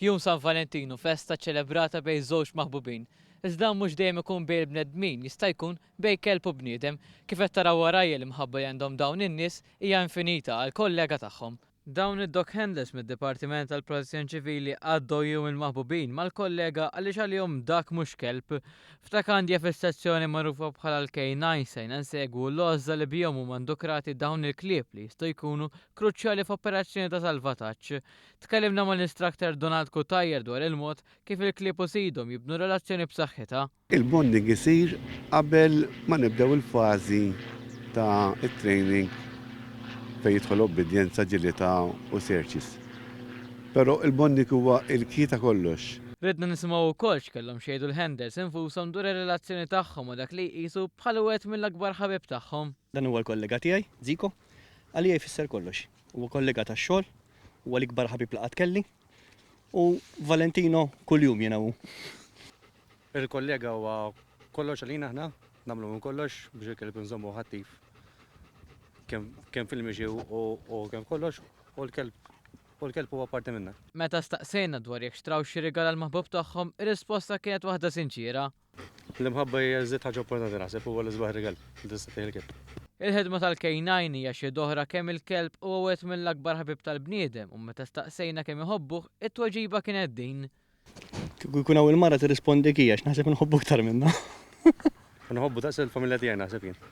Jum San Valentinu festa ċelebrata bejn żewġ maħbubin. Iżda mhux dejjem ikun bejn bnedmin, jista' jkun bejn kelb u bniedem, kif qed taraw warajja li mħabba li għandhom dawn in-nies hija infinita għal kollega tagħhom. Dawn id-dog handlers mid-Dipartiment tal-Protezzjoni Ċivili għaddojju il-maħbubin mal-kollega għaliex għalihom dak mhux kelb. F'Takandja fis-sezzjoni magħrufa bħala l-K9 sejna nsegwu l-għoża li bihom huma ndukrati dawn il-klieb li jistgħu jkunu kruċjali f'operazzjoni ta' salvataġġ. Tkellimna mal-instructor Donald Kutajjer dwar il-mod kif il-klieb u sidhom jibnu relazzjoni b'saħħitha. Il-bonding isir qabel ma nibdew il-fażi ta' it-training fejn jidħol obbedjenza, ġilità u searches. Però il-bonding huwa il-key ta' kollox. Ridna nisimgħu wkoll x'kellhom xejdu l-handlers infushom dwar ir-relazzjoni tagħhom u dak li jqisu bħala wieħed mill-akbar ħabib tagħhom. Dan huwa l-kollega tiegħi, Ziko, għalija jfisser kollox. Huwa kollega tax-xogħol, huwa l-ikbar ħabib laqgħat kelli u Valentino kuljum jiena hu. Il-kollega huwa kollox għalina aħna, nagħmlu minn kollox biex il-kelb nżommu ħattif. Kemm fil-mixi u kemm kollox u l-kelb huwa parti minna. Meta staqsejna dwar jekk xtraw xi rigal għal maħbub tagħhom, ir-risposta kienet waħda sinċira. L-imħabba hija żied ħaġa importanti naħseb huwa l-isbaħ rigal il-kelb. Il-ħidma tal-K9 hija xi doħra kemm il-kelb huwa wieħed mill-akbar ħabib tal-bniedem u meta staqsejna kemm iħobbuh, it-tweġiba kienet din. Kieku jkun hawn il-mara tirrispondi kijax naħseb inħobbu aktar minnha. Nħobbu daqs il-familja tiegħi naħseb jien.